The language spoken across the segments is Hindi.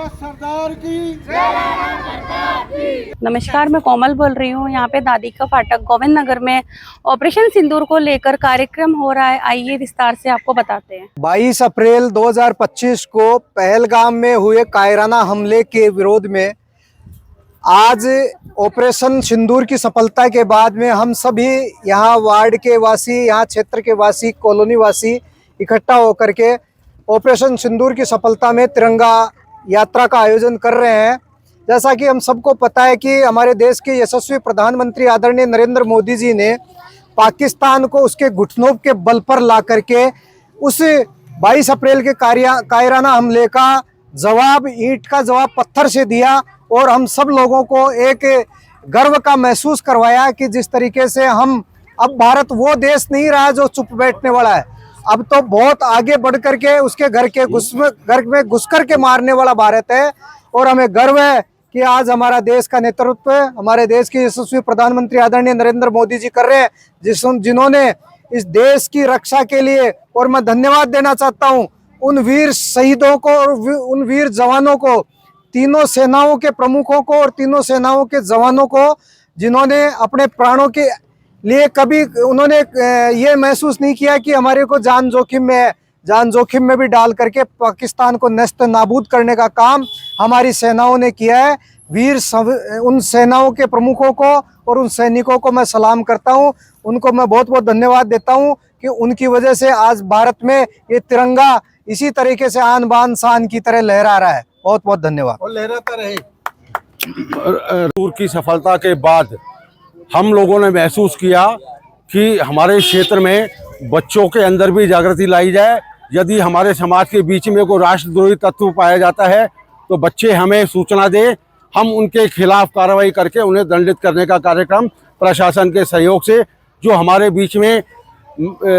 सरदार की। नमस्कार, मैं कोमल बोल रही हूँ। यहाँ पे दादी का फाटक गोविंद नगर में ऑपरेशन सिंदूर को लेकर कार्यक्रम हो रहा है। आइए विस्तार से आपको बताते हैं। 22 अप्रैल 2025 को पहलगाम में हुए कायराना हमले के विरोध में आज ऑपरेशन सिंदूर की सफलता के बाद में हम सभी यहाँ वार्ड के वासी, यहाँ क्षेत्र के वासी, कॉलोनी वासी इकट्ठा होकर के ऑपरेशन सिंदूर की सफलता में तिरंगा यात्रा का आयोजन कर रहे हैं। जैसा कि हम सबको पता है कि हमारे देश के यशस्वी प्रधानमंत्री आदरणीय नरेंद्र मोदी जी ने पाकिस्तान को उसके घुटनों के बल पर ला करके उस 22 अप्रैल के कायराना हमले का जवाब ईंट का जवाब पत्थर से दिया और हम सब लोगों को एक गर्व का महसूस करवाया कि जिस तरीके से हम अब भारत वो देश नहीं रहा जो चुप बैठने वाला है, अब तो बहुत आगे बढ़ करके उसके घर में घुस कर के मारने वाला भारत है। और हमें गर्व है कि आज हमारा देश का नेतृत्व हमारे देश के यशस्वी प्रधानमंत्री आदरणीय नरेंद्र मोदी जी कर रहे हैं, जिन्होंने इस देश की रक्षा के लिए, और मैं धन्यवाद देना चाहता हूं उन वीर शहीदों को और उन वीर जवानों को, तीनों सेनाओं के प्रमुखों को और तीनों सेनाओं के जवानों को, जिन्होंने अपने प्राणों के लिए कभी उन्होंने ये महसूस नहीं किया कि हमारे को जान जोखिम में है। जान जोखिम में भी डाल करके पाकिस्तान को नष्ट नाबूद करने का काम हमारी सेनाओं ने किया है। उन सेनाओं के प्रमुखों को और उन सैनिकों को मैं सलाम करता हूं, उनको मैं बहुत बहुत धन्यवाद देता हूं कि उनकी वजह से आज भारत में ये तिरंगा इसी तरीके से आन बान शान की तरह लहरा रहा है। बहुत बहुत धन्यवाद। और लहराता रहे। सिंदूर की सफलता के बाद हम लोगों ने महसूस किया कि हमारे क्षेत्र में बच्चों के अंदर भी जागृति लाई जाए। यदि हमारे समाज के बीच में कोई राष्ट्रद्रोही तत्व पाया जाता है तो बच्चे हमें सूचना दें, हम उनके खिलाफ कार्रवाई करके उन्हें दंडित करने का कार्यक्रम प्रशासन के सहयोग से, जो हमारे बीच में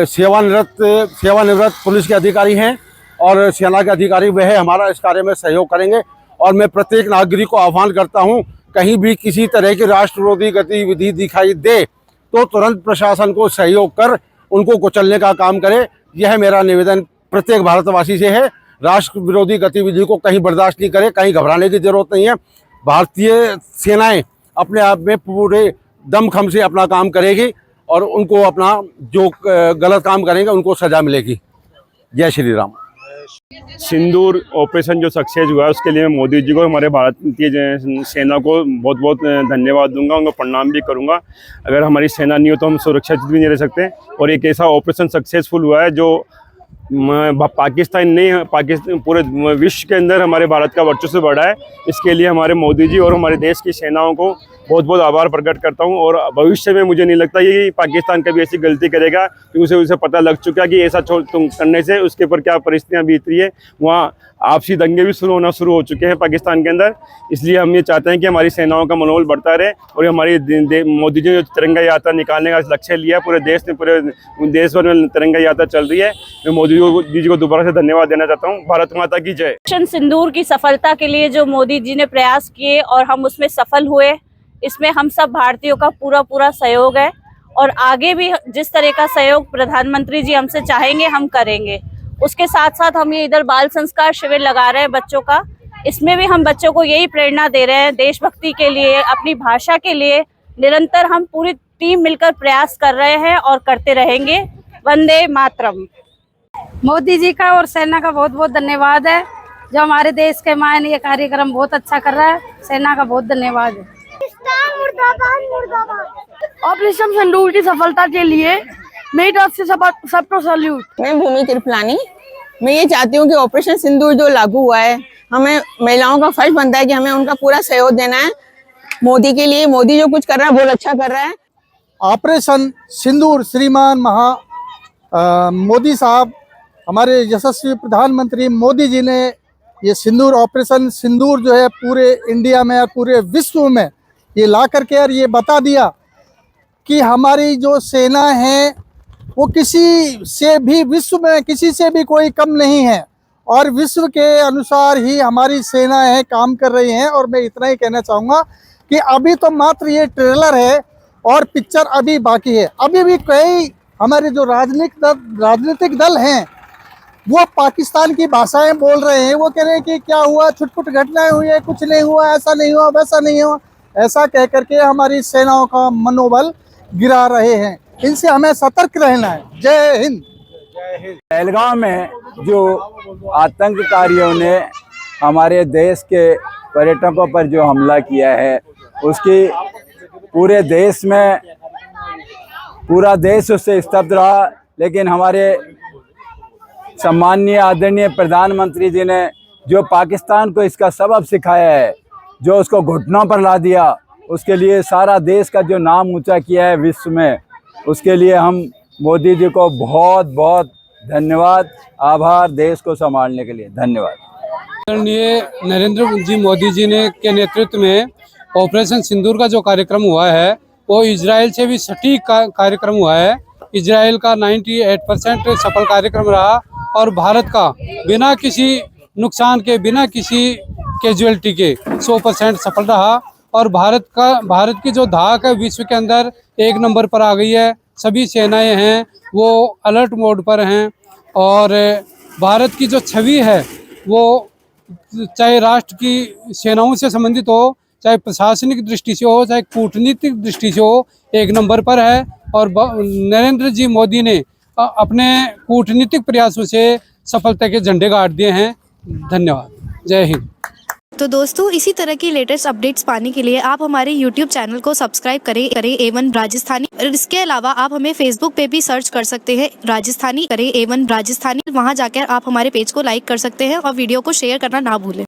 सेवानिवृत्त पुलिस के अधिकारी हैं और सेना के अधिकारी, वह हमारा इस कार्य में सहयोग करेंगे। और मैं प्रत्येक नागरिक को आह्वान करता हूं, कहीं भी किसी तरह की राष्ट्र विरोधी गतिविधि दिखाई दे तो तुरंत प्रशासन को सहयोग कर उनको कुचलने का काम करे। यह मेरा निवेदन प्रत्येक भारतवासी से है। राष्ट्र विरोधी गतिविधि को कहीं बर्दाश्त नहीं करे, कहीं घबराने की जरूरत नहीं है। भारतीय सेनाएं अपने आप में पूरे दमखम से अपना काम करेगी और उनको अपना जो गलत काम करेंगे उनको सजा मिलेगी। जय श्री राम। सिंदूर ऑपरेशन जो सक्सेस हुआ है उसके लिए मैं मोदी जी को, हमारे भारतीय सेना को बहुत बहुत धन्यवाद दूंगा, उनको प्रणाम भी करूंगा। अगर हमारी सेना नहीं हो तो हम सुरक्षित भी नहीं रह सकते। और एक ऐसा ऑपरेशन सक्सेसफुल हुआ है जो पाकिस्तान नहीं, पाकिस्तान पूरे विश्व के अंदर हमारे भारत का वर्चस्व बढ़ा है। इसके लिए हमारे मोदी जी और हमारे देश की सेनाओं को बहुत बहुत आभार प्रकट करता हूं। और भविष्य में मुझे नहीं लगता कि पाकिस्तान कभी ऐसी गलती करेगा, क्योंकि उसे पता लग चुका कि ऐसा करने से उसके ऊपर क्या परिस्थितियां बीत रही है। वहाँ आपसी दंगे भी शुरू हो चुके हैं पाकिस्तान के अंदर। इसलिए हम ये चाहते हैं कि हमारी सेनाओं का मनोबल बढ़ता रहे। और हमारी मोदी जी ने तिरंगा यात्रा निकालने का लक्ष्य लिया, पूरे देश में, पूरे देश भर में तिरंगा यात्रा चल रही है। मैं मोदी जी को दोबारा से धन्यवाद देना चाहता हूँ। भारत माता की जय। ऑपरेशन सिंदूर की सफलता के लिए जो मोदी जी ने प्रयास किए और हम उसमें सफल हुए, इसमें हम सब भारतीयों का पूरा सहयोग है। और आगे भी जिस तरह का सहयोग प्रधानमंत्री जी हमसे चाहेंगे हम करेंगे। उसके साथ साथ हम ये इधर बाल संस्कार शिविर लगा रहे हैं बच्चों का। इसमें भी हम बच्चों को यही प्रेरणा दे रहे हैं, देशभक्ति के लिए, अपनी भाषा के लिए निरंतर हम पूरी टीम मिलकर प्रयास कर रहे हैं और करते रहेंगे। वंदे मातरम। मोदी जी का और सेना का बहुत बहुत धन्यवाद है, जो हमारे देश के मायने ये कार्यक्रम बहुत अच्छा कर रहा है। सेना का बहुत धन्यवाद है। ऑपरेशन सिंदूर की सफलता के लिए मेरी तरफ से सबको सैल्यूट। मैं भूमि कृपलानी। मैं ये चाहती हूँ कि ऑपरेशन सिंदूर जो लागू हुआ है, हमें महिलाओं का फर्ज बनता है कि हमें उनका पूरा सहयोग देना है मोदी के लिए। मोदी जो कुछ कर रहा है बहुत अच्छा कर रहा है। ऑपरेशन सिंदूर श्रीमान मोदी साहब, हमारे यशस्वी प्रधानमंत्री मोदी जी ने ये सिंदूर, ऑपरेशन सिंदूर जो है पूरे इंडिया में और पूरे विश्व में ये ला करके और ये बता दिया कि हमारी जो सेना है वो किसी से भी, विश्व में किसी से भी कोई कम नहीं है और विश्व के अनुसार ही हमारी सेनाएं काम कर रही हैं। और मैं इतना ही कहना चाहूँगा कि अभी तो मात्र ये ट्रेलर है और पिक्चर अभी बाकी है। अभी भी कई हमारे जो राजनीतिक दल हैं वो पाकिस्तान की भाषाएं बोल रहे हैं। वो कह रहे हैं कि क्या हुआ, छुटपुट घटनाएं हुई है, कुछ नहीं हुआ, ऐसा नहीं हुआ, वैसा नहीं हुआ, ऐसा कह करके हमारी सेनाओं का मनोबल गिरा रहे हैं। इनसे हमें सतर्क रहना है। जय हिंद। पहलगाम में जो आतंककारियों ने हमारे देश के पर्यटकों पर जो हमला किया है, उसकी पूरे देश में पूरा देश उससे स्तब्ध रहा। लेकिन हमारे सम्माननीय आदरणीय प्रधानमंत्री जी ने जो पाकिस्तान को इसका सबक सिखाया है, जो उसको घुटनों पर ला दिया, उसके लिए सारा देश का जो नाम ऊंचा किया है विश्व में, उसके लिए हम मोदी जी को बहुत बहुत धन्यवाद, आभार। देश को संभालने के लिए धन्यवाद। आदरणीय नरेंद्र जी मोदी जी ने के नेतृत्व में ऑपरेशन सिंदूर का जो कार्यक्रम हुआ है, वो इजराइल से भी सटीक कार्यक्रम हुआ है। इजराइल का 98% सफल कार्यक्रम रहा और भारत का बिना किसी नुकसान के, बिना किसी कैजुअलिटी के 100% सफल रहा। और भारत की जो धाक है विश्व के अंदर 1 नंबर पर आ गई है। सभी सेनाएं हैं वो अलर्ट मोड पर हैं और भारत की जो छवि है वो चाहे राष्ट्र की सेनाओं से संबंधित हो, चाहे प्रशासनिक दृष्टि से हो, चाहे कूटनीतिक दृष्टि से हो, 1 नंबर पर है। और नरेंद्र जी मोदी ने अपने कूटनीतिक प्रयासों से सफलता के झंडे गाड़ दिए हैं। धन्यवाद। जय हिंद। तो दोस्तों, इसी तरह की लेटेस्ट अपडेट्स पाने के लिए आप हमारे YouTube चैनल को सब्सक्राइब करें A1 राजस्थानी। और इसके अलावा आप हमें Facebook पे भी सर्च कर सकते हैं राजस्थानी, करें A1 राजस्थानी। वहां जाकर आप हमारे पेज को लाइक कर सकते हैं और वीडियो को शेयर करना ना भूलें।